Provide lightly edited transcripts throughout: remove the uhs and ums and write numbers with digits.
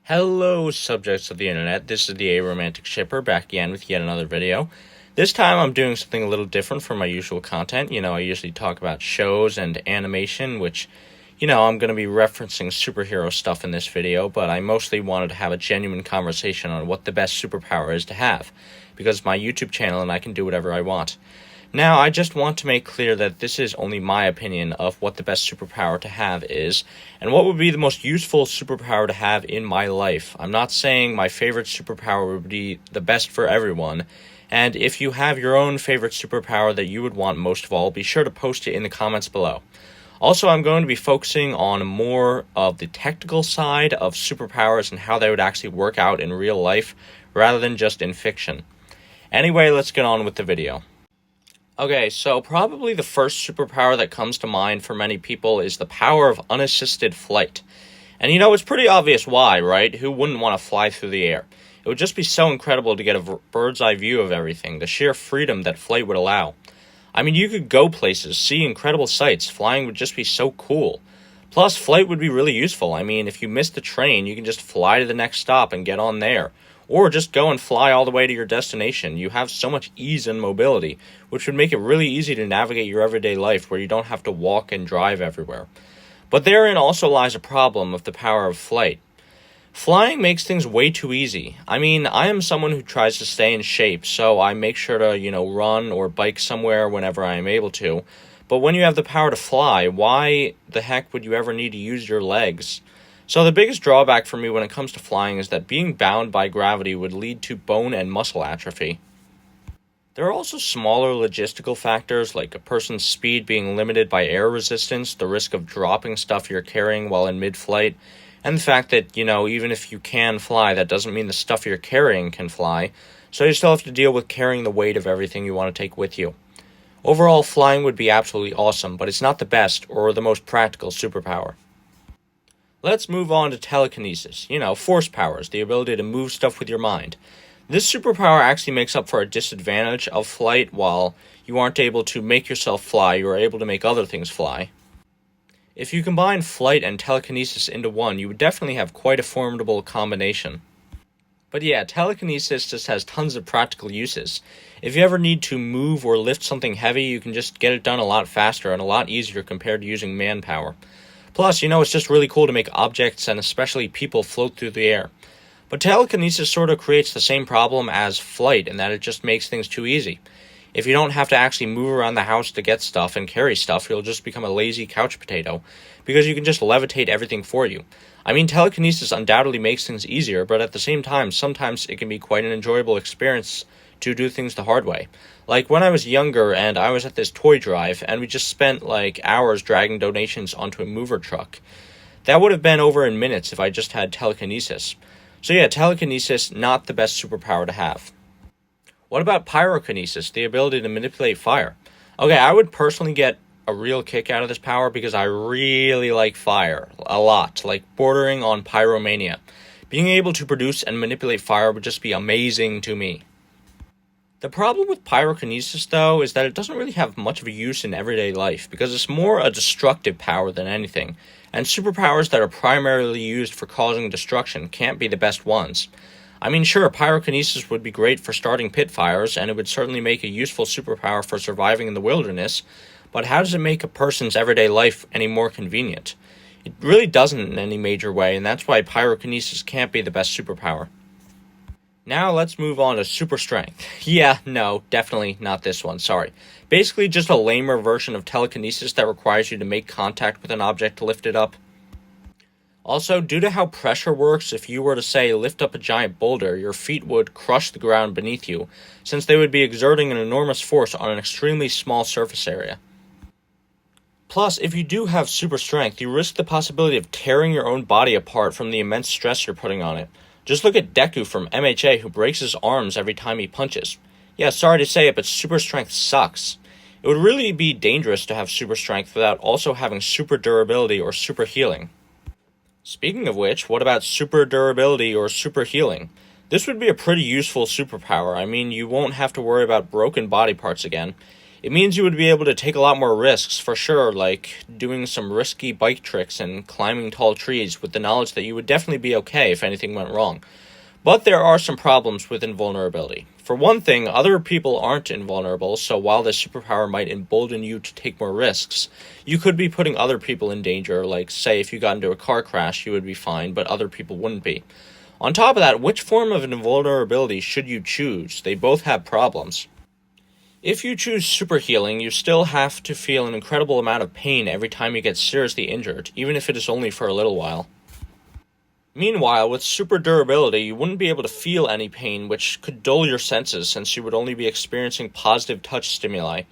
Hello, subjects of the internet. This is the Aromantic Shipper back again with yet another video. This time I'm doing something a little different from my usual content. I usually talk about shows and animation, which, I'm going to be referencing superhero stuff in this video, but I mostly wanted to have a genuine conversation on what the best superpower is to have, because it's my YouTube channel and I can do whatever I want. Now, I just want to make clear that this is only my opinion of what the best superpower to have is, and what would be the most useful superpower to have in my life. I'm not saying my favorite superpower would be the best for everyone, and if you have your own favorite superpower that you would want most of all, be sure to post it in the comments below. Also, I'm going to be focusing on more of the technical side of superpowers and how they would actually work out in real life, rather than just in fiction. Anyway, let's get on with the video. Okay, so probably the first superpower that comes to mind for many people is the power of unassisted flight. And it's pretty obvious why, right? Who wouldn't want to fly through the air? It would just be so incredible to get a bird's eye view of everything, the sheer freedom that flight would allow. I mean, you could go places, see incredible sights, flying would just be so cool. Plus, flight would be really useful. I mean, if you miss the train, you can just fly to the next stop and get on there. Or just go and fly all the way to your destination. You have so much ease and mobility, which would make it really easy to navigate your everyday life where you don't have to walk and drive everywhere. But therein also lies a problem of the power of flight. Flying makes things way too easy. I mean, I am someone who tries to stay in shape, so I make sure to, run or bike somewhere whenever I am able to. But when you have the power to fly, why the heck would you ever need to use your legs? So the biggest drawback for me when it comes to flying is that being bound by gravity would lead to bone and muscle atrophy. There are also smaller logistical factors like a person's speed being limited by air resistance, the risk of dropping stuff you're carrying while in mid-flight, and the fact that, even if you can fly, that doesn't mean the stuff you're carrying can fly, so you still have to deal with carrying the weight of everything you want to take with you. Overall, flying would be absolutely awesome, but it's not the best or the most practical superpower. Let's move on to telekinesis, force powers, the ability to move stuff with your mind. This superpower actually makes up for a disadvantage of flight. While you aren't able to make yourself fly, you are able to make other things fly. If you combine flight and telekinesis into one, you would definitely have quite a formidable combination. But yeah, telekinesis just has tons of practical uses. If you ever need to move or lift something heavy, you can just get it done a lot faster and a lot easier compared to using manpower. Plus, it's just really cool to make objects and especially people float through the air. But telekinesis sort of creates the same problem as flight in that it just makes things too easy. If you don't have to actually move around the house to get stuff and carry stuff, you'll just become a lazy couch potato, because you can just levitate everything for you. I mean, telekinesis undoubtedly makes things easier, but at the same time, sometimes it can be quite an enjoyable experience to do things the hard way. Like when I was younger and I was at this toy drive and we just spent hours dragging donations onto a mover truck. That would have been over in minutes if I just had telekinesis. So yeah, telekinesis, not the best superpower to have. What about pyrokinesis, the ability to manipulate fire? Okay, I would personally get a real kick out of this power because I really like fire a lot, bordering on pyromania. Being able to produce and manipulate fire would just be amazing to me. The problem with pyrokinesis, though, is that it doesn't really have much of a use in everyday life, because it's more a destructive power than anything, and superpowers that are primarily used for causing destruction can't be the best ones. I mean, sure, pyrokinesis would be great for starting pit fires, and it would certainly make a useful superpower for surviving in the wilderness, but how does it make a person's everyday life any more convenient? It really doesn't in any major way, and that's why pyrokinesis can't be the best superpower. Now let's move on to super strength. Yeah, no, definitely not this one, sorry. Basically just a lamer version of telekinesis that requires you to make contact with an object to lift it up. Also, due to how pressure works, if you were to, say, lift up a giant boulder, your feet would crush the ground beneath you, since they would be exerting an enormous force on an extremely small surface area. Plus, if you do have super strength, you risk the possibility of tearing your own body apart from the immense stress you're putting on it. Just look at Deku from MHA, who breaks his arms every time he punches. Yeah, sorry to say it, but super strength sucks. It would really be dangerous to have super strength without also having super durability or super healing. Speaking of which, what about super durability or super healing? This would be a pretty useful superpower. I mean, you won't have to worry about broken body parts again. It means you would be able to take a lot more risks, for sure, like doing some risky bike tricks and climbing tall trees with the knowledge that you would definitely be okay if anything went wrong. But there are some problems with invulnerability. For one thing, other people aren't invulnerable, so while this superpower might embolden you to take more risks, you could be putting other people in danger, like, say, if you got into a car crash, you would be fine, but other people wouldn't be. On top of that, which form of invulnerability should you choose? They both have problems. If you choose super healing, you still have to feel an incredible amount of pain every time you get seriously injured, even if it is only for a little while. Meanwhile, with super durability, you wouldn't be able to feel any pain, which could dull your senses since you would only be experiencing positive touch stimuli.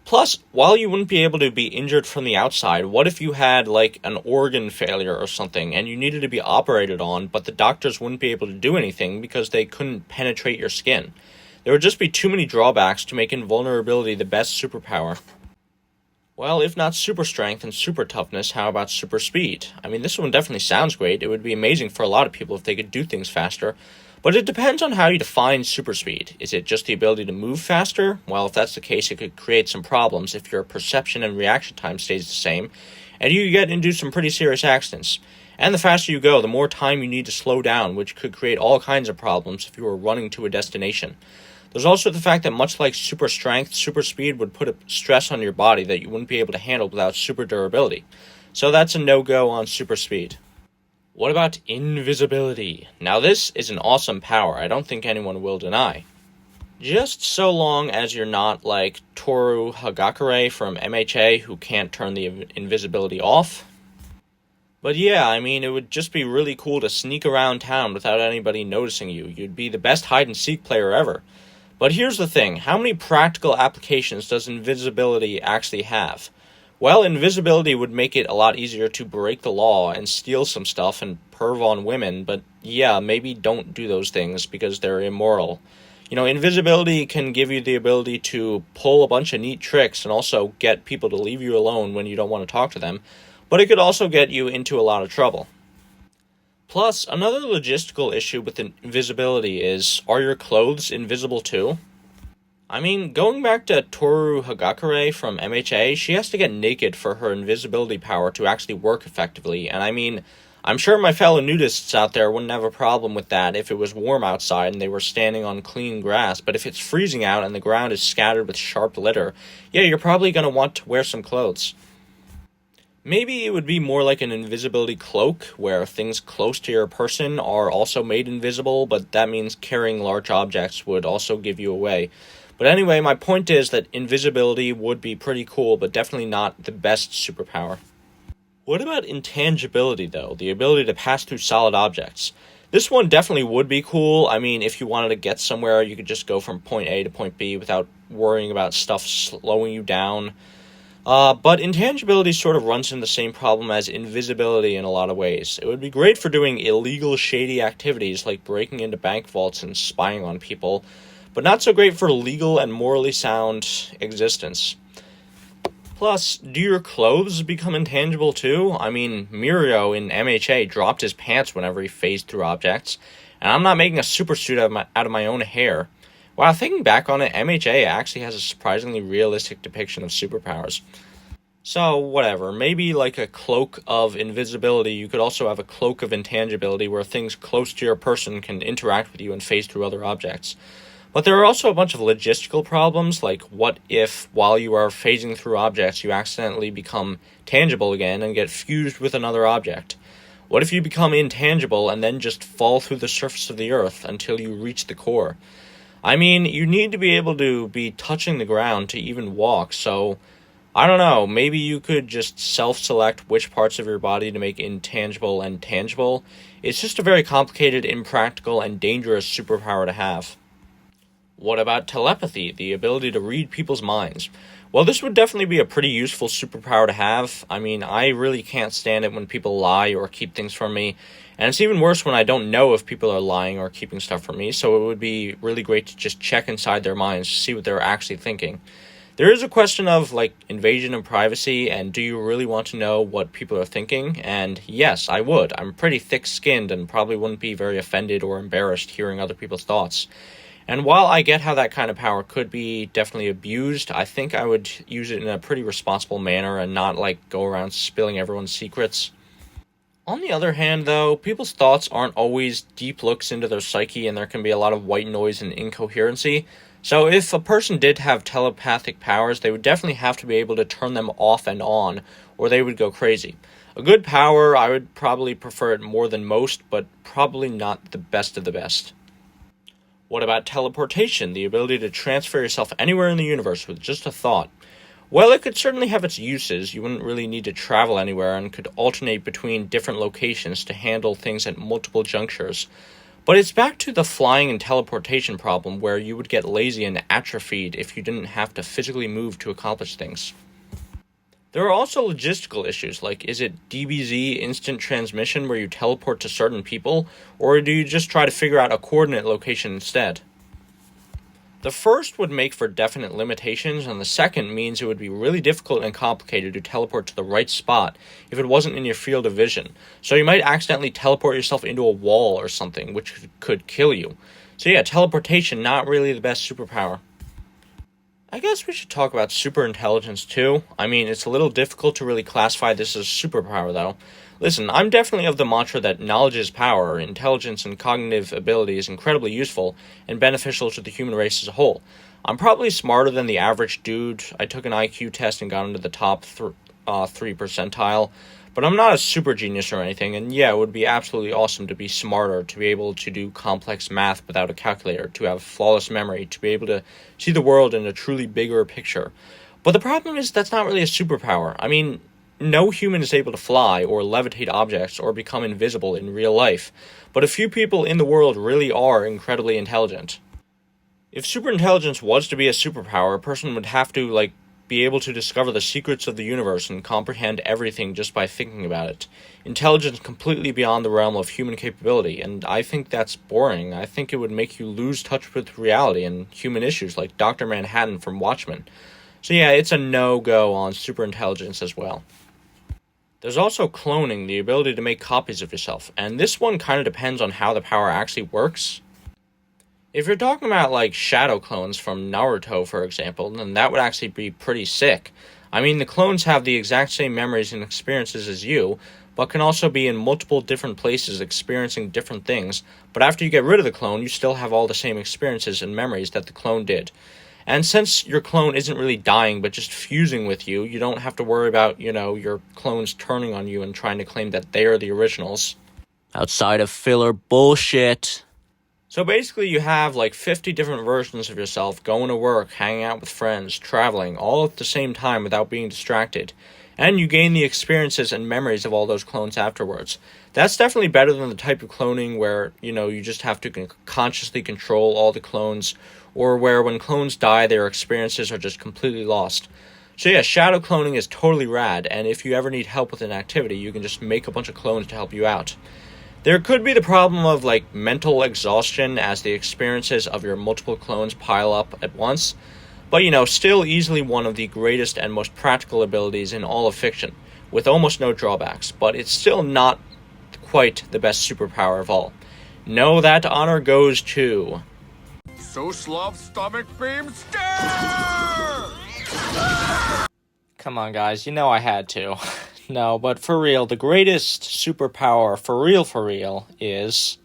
Plus, while you wouldn't be able to be injured from the outside, what if you had, like, an organ failure or something, and you needed to be operated on, but the doctors wouldn't be able to do anything because they couldn't penetrate your skin? There would just be too many drawbacks to make invulnerability the best superpower. Well, if not super strength and super toughness, how about super speed? I mean, this one definitely sounds great. It would be amazing for a lot of people if they could do things faster. But it depends on how you define super speed. Is it just the ability to move faster? Well, if that's the case, it could create some problems if your perception and reaction time stays the same, and you get into some pretty serious accidents. And the faster you go, the more time you need to slow down, which could create all kinds of problems if you were running to a destination. There's also the fact that much like super strength, super speed would put a stress on your body that you wouldn't be able to handle without super durability. So that's a no-go on super speed. What about invisibility? Now this is an awesome power, I don't think anyone will deny. Just so long as you're not like Toru Hagakure from MHA who can't turn the invisibility off. But yeah, I mean, it would just be really cool to sneak around town without anybody noticing you. You'd be the best hide-and-seek player ever. But here's the thing, how many practical applications does invisibility actually have? Well, invisibility would make it a lot easier to break the law and steal some stuff and perv on women, but yeah, maybe don't do those things because they're immoral. You know, invisibility can give you the ability to pull a bunch of neat tricks and also get people to leave you alone when you don't want to talk to them, but it could also get you into a lot of trouble. Plus, another logistical issue with invisibility is, are your clothes invisible too? I mean, going back to Toru Hagakure from MHA, she has to get naked for her invisibility power to actually work effectively, and I mean, I'm sure my fellow nudists out there wouldn't have a problem with that if it was warm outside and they were standing on clean grass, but if it's freezing out and the ground is scattered with sharp litter, yeah, you're probably going to want to wear some clothes. Maybe it would be more like an invisibility cloak, where things close to your person are also made invisible, but that means carrying large objects would also give you away. But anyway, my point is that invisibility would be pretty cool, but definitely not the best superpower. What about intangibility, though? The ability to pass through solid objects. This one definitely would be cool. I mean, if you wanted to get somewhere, you could just go from point A to point B without worrying about stuff slowing you down. But intangibility sort of runs into the same problem as invisibility in a lot of ways. It would be great for doing illegal, shady activities like breaking into bank vaults and spying on people, but not so great for legal and morally sound existence. Plus, do your clothes become intangible too? I mean, Mirio in MHA dropped his pants whenever he phased through objects, and I'm not making a super suit out of my own hair. Wow, thinking back on it, MHA actually has a surprisingly realistic depiction of superpowers. So, whatever, maybe like a cloak of invisibility, you could also have a cloak of intangibility where things close to your person can interact with you and phase through other objects. But there are also a bunch of logistical problems, like what if, while you are phasing through objects, you accidentally become tangible again and get fused with another object? What if you become intangible and then just fall through the surface of the earth until you reach the core? I mean, you need to be able to be touching the ground to even walk, so I don't know, maybe you could just self-select which parts of your body to make intangible and tangible. It's just a very complicated, impractical, and dangerous superpower to have. What about telepathy, the ability to read people's minds? Well, this would definitely be a pretty useful superpower to have. I mean, I really can't stand it when people lie or keep things from me, and it's even worse when I don't know if people are lying or keeping stuff from me, so it would be really great to just check inside their minds to see what they're actually thinking. There is a question of, like, invasion of privacy, and do you really want to know what people are thinking? And yes, I would. I'm pretty thick-skinned and probably wouldn't be very offended or embarrassed hearing other people's thoughts. And while I get how that kind of power could be definitely abused, I think I would use it in a pretty responsible manner and not, like, go around spilling everyone's secrets. On the other hand, though, people's thoughts aren't always deep looks into their psyche, and there can be a lot of white noise and incoherency. So if a person did have telepathic powers, they would definitely have to be able to turn them off and on, or they would go crazy. A good power, I would probably prefer it more than most, but probably not the best of the best. What about teleportation, the ability to transfer yourself anywhere in the universe with just a thought? Well, it could certainly have its uses. You wouldn't really need to travel anywhere and could alternate between different locations to handle things at multiple junctures. But it's back to the flying and teleportation problem where you would get lazy and atrophied if you didn't have to physically move to accomplish things. There are also logistical issues, like is it DBZ, instant transmission, where you teleport to certain people, or do you just try to figure out a coordinate location instead? The first would make for definite limitations, and the second means it would be really difficult and complicated to teleport to the right spot if it wasn't in your field of vision. So you might accidentally teleport yourself into a wall or something, which could kill you. So yeah, teleportation, not really the best superpower. I guess we should talk about superintelligence too. I mean, it's a little difficult to really classify this as a superpower though. Listen, I'm definitely of the mantra that knowledge is power, intelligence and cognitive ability is incredibly useful and beneficial to the human race as a whole. I'm probably smarter than the average dude. I took an IQ test and got into the top 3 percentile, but I'm not a super genius or anything, and yeah, it would be absolutely awesome to be smarter, to be able to do complex math without a calculator, to have flawless memory, to be able to see the world in a truly bigger picture. But the problem is that's not really a superpower. I mean, no human is able to fly or levitate objects or become invisible in real life, but a few people in the world really are incredibly intelligent. If superintelligence was to be a superpower, a person would have to, be able to discover the secrets of the universe and comprehend everything just by thinking about it. Intelligence completely beyond the realm of human capability, and I think that's boring. I think it would make you lose touch with reality and human issues like Dr. Manhattan from Watchmen. So yeah, it's a no-go on superintelligence as well. There's also cloning, the ability to make copies of yourself, and this one kind of depends on how the power actually works. If you're talking about, shadow clones from Naruto, for example, then that would actually be pretty sick. I mean, the clones have the exact same memories and experiences as you, but can also be in multiple different places experiencing different things, but after you get rid of the clone, you still have all the same experiences and memories that the clone did. And since your clone isn't really dying, but just fusing with you, you don't have to worry about, your clones turning on you and trying to claim that they are the originals. Outside of filler bullshit. So basically you have 50 different versions of yourself going to work, hanging out with friends, traveling, all at the same time without being distracted. And you gain the experiences and memories of all those clones afterwards. That's definitely better than the type of cloning where, you just have to consciously control all the clones, or where when clones die, their experiences are just completely lost. So yeah, shadow cloning is totally rad, and if you ever need help with an activity, you can just make a bunch of clones to help you out. There could be the problem of mental exhaustion as the experiences of your multiple clones pile up at once, but still easily one of the greatest and most practical abilities in all of fiction, with almost no drawbacks, but it's still not quite the best superpower of all. No, that honor goes to... Soslav Stomach Beam Stare! Come on, guys, I had to. No, but for real, the greatest superpower, for real, is...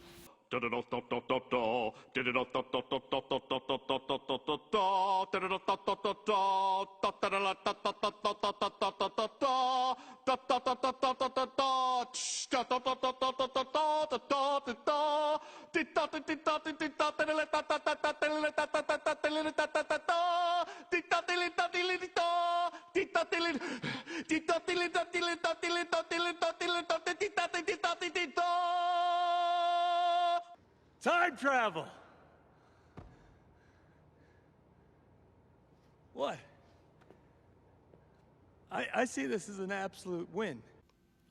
Time travel! What? I see this as an absolute win.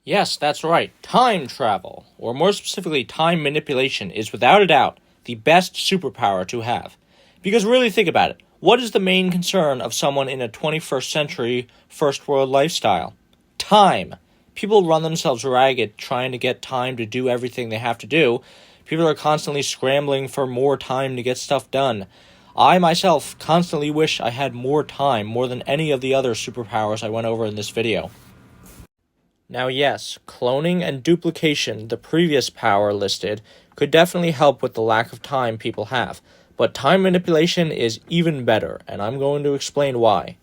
Yes, that's right. Time travel, or more specifically time manipulation, is without a doubt the best superpower to have. Because really think about it. What is the main concern of someone in a 21st century first world lifestyle? Time. People run themselves ragged trying to get time to do everything they have to do People are constantly scrambling for more time to get stuff done. I myself constantly wish I had more time, more than any of the other superpowers I went over in this video. Now yes, cloning and duplication, the previous power listed, could definitely help with the lack of time people have, but time manipulation is even better, and I'm going to explain why.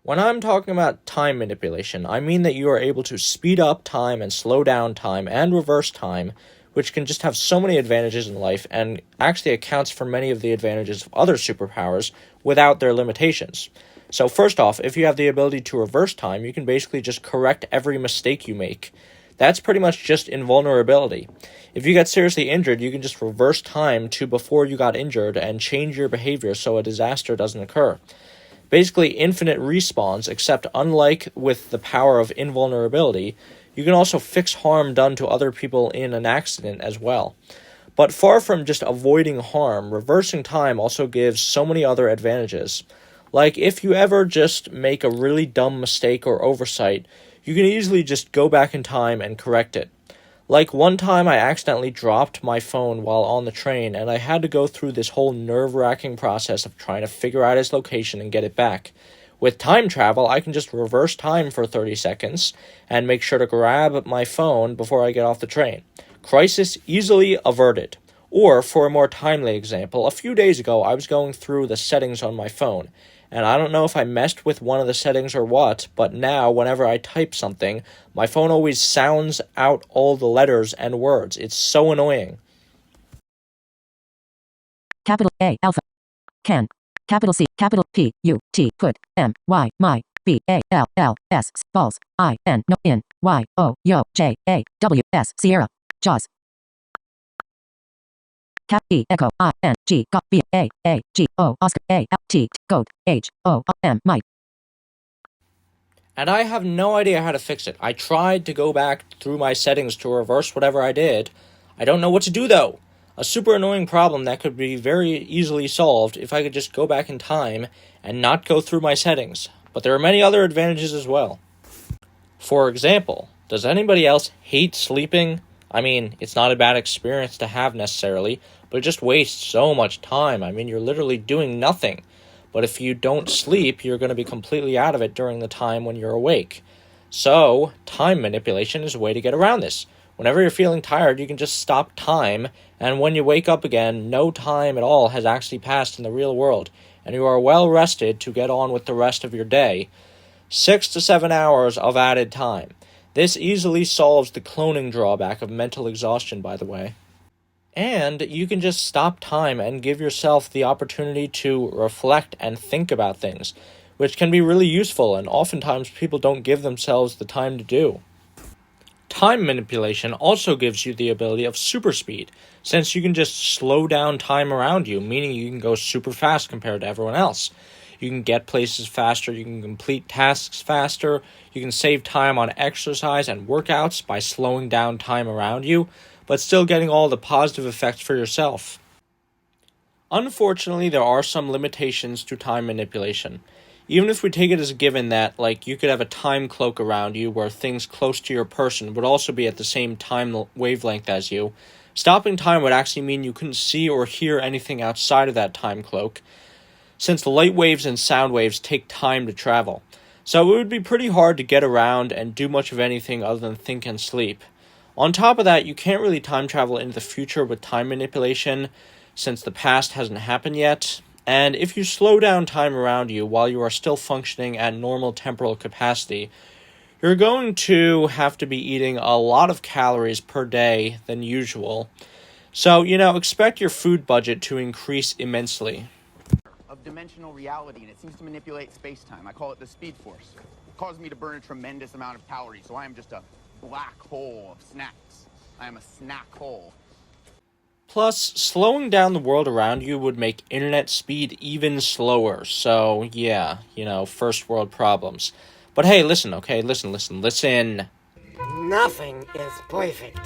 When I'm talking about time manipulation, I mean that you are able to speed up time and slow down time and reverse time, which can just have so many advantages in life and actually accounts for many of the advantages of other superpowers without their limitations. So first off, if you have the ability to reverse time, you can basically just correct every mistake you make. That's pretty much just invulnerability. If you get seriously injured, you can just reverse time to before you got injured and change your behavior so a disaster doesn't occur. Basically infinite respawns, except unlike with the power of invulnerability, you can also fix harm done to other people in an accident as well. But far from just avoiding harm, reversing time also gives so many other advantages. Like, if you ever just make a really dumb mistake or oversight, you can easily just go back in time and correct it. Like, one time I accidentally dropped my phone while on the train, and I had to go through this whole nerve-wracking process of trying to figure out its location and get it back. With time travel, I can just reverse time for 30 seconds, and make sure to grab my phone before I get off the train. Crisis easily averted. Or, for a more timely example, a few days ago I was going through the settings on my phone, and I don't know if I messed with one of the settings or what, but now whenever I type something, my phone always sounds out all the letters and words. It's so annoying. Capital A, alpha. Can. Capital C, capital P, U, T, put, M, Y, my, B, A, L, L, S, balls, I, N, no, in, Y, O, yo, J, A, W, S, Sierra, Jaws. Cap E echo I N G G B A G O Oscar A L T Goat H O M Mike. And I have no idea how to fix it. I tried to go back through my settings to reverse whatever I did. I don't know what to do though. A super annoying problem that could be very easily solved if I could just go back in time and not go through my settings. But there are many other advantages as well. For example, does anybody else hate sleeping? I mean, it's not a bad experience to have necessarily, but it just wastes so much time. I mean, you're literally doing nothing. But if you don't sleep, you're going to be completely out of it during the time when you're awake. So, time manipulation is a way to get around this. Whenever you're feeling tired, you can just stop time, and when you wake up again, no time at all has actually passed in the real world, and you are well rested to get on with the rest of your day. 6 to 7 hours of added time. This easily solves the cloning drawback of mental exhaustion, by the way. And you can just stop time and give yourself the opportunity to reflect and think about things, which can be really useful and oftentimes people don't give themselves the time to do. Time manipulation also gives you the ability of super speed, since you can just slow down time around you, meaning you can go super fast compared to everyone else. You can get places faster, you can complete tasks faster, you can save time on exercise and workouts by slowing down time around you, but still getting all the positive effects for yourself. Unfortunately, there are some limitations to time manipulation. Even if we take it as a given that, like, you could have a time cloak around you where things close to your person would also be at the same time wavelength as you, stopping time would actually mean you couldn't see or hear anything outside of that time cloak, since the light waves and sound waves take time to travel. So it would be pretty hard to get around and do much of anything other than think and sleep. On top of that, you can't really time travel into the future with time manipulation, since the past hasn't happened yet. And if you slow down time around you while you are still functioning at normal temporal capacity, you're going to have to be eating a lot of calories per day than usual. So, expect your food budget to increase immensely. Of dimensional reality, and it seems to manipulate space-time. I call it the Speed Force. It causes me to burn a tremendous amount of calories, so I am just a black hole of snacks. I am a snack hole. Plus, slowing down the world around you would make internet speed even slower, so yeah, first world problems. But hey, listen, okay, listen. Nothing is perfect.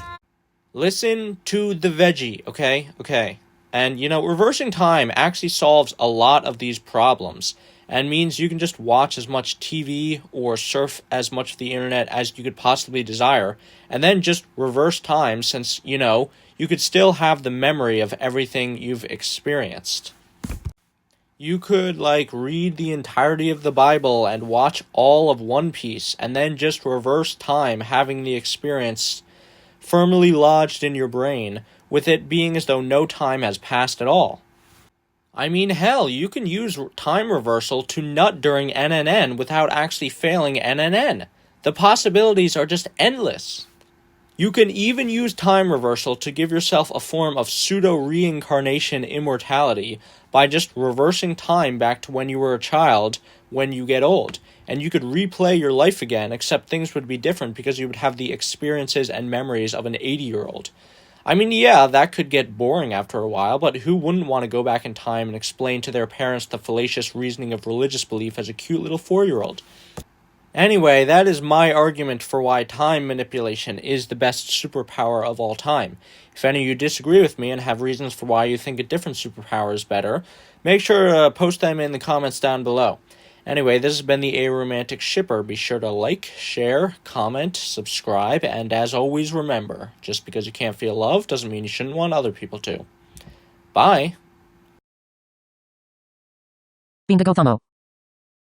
Listen to the veggie, okay? And, reversing time actually solves a lot of these problems, and means you can just watch as much TV or surf as much of the internet as you could possibly desire, and then just reverse time since, you you could still have the memory of everything you've experienced. You could, read the entirety of the Bible and watch all of One Piece, and then just reverse time, having the experience firmly lodged in your brain, with it being as though no time has passed at all. I mean, hell, you can use time reversal to nut during NNN without actually failing NNN. The possibilities are just endless. You can even use time reversal to give yourself a form of pseudo-reincarnation immortality by just reversing time back to when you were a child when you get old. And you could replay your life again, except things would be different because you would have the experiences and memories of an 80-year-old. I mean, yeah, that could get boring after a while, but who wouldn't want to go back in time and explain to their parents the fallacious reasoning of religious belief as a cute little 4-year-old? Anyway, that is my argument for why time manipulation is the best superpower of all time. If any of you disagree with me and have reasons for why you think a different superpower is better, make sure to post them in the comments down below. Anyway, this has been the Aromantic Shipper. Be sure to like, share, comment, subscribe, and as always remember, just because you can't feel love doesn't mean you shouldn't want other people to. Bye! Bingo Thomo.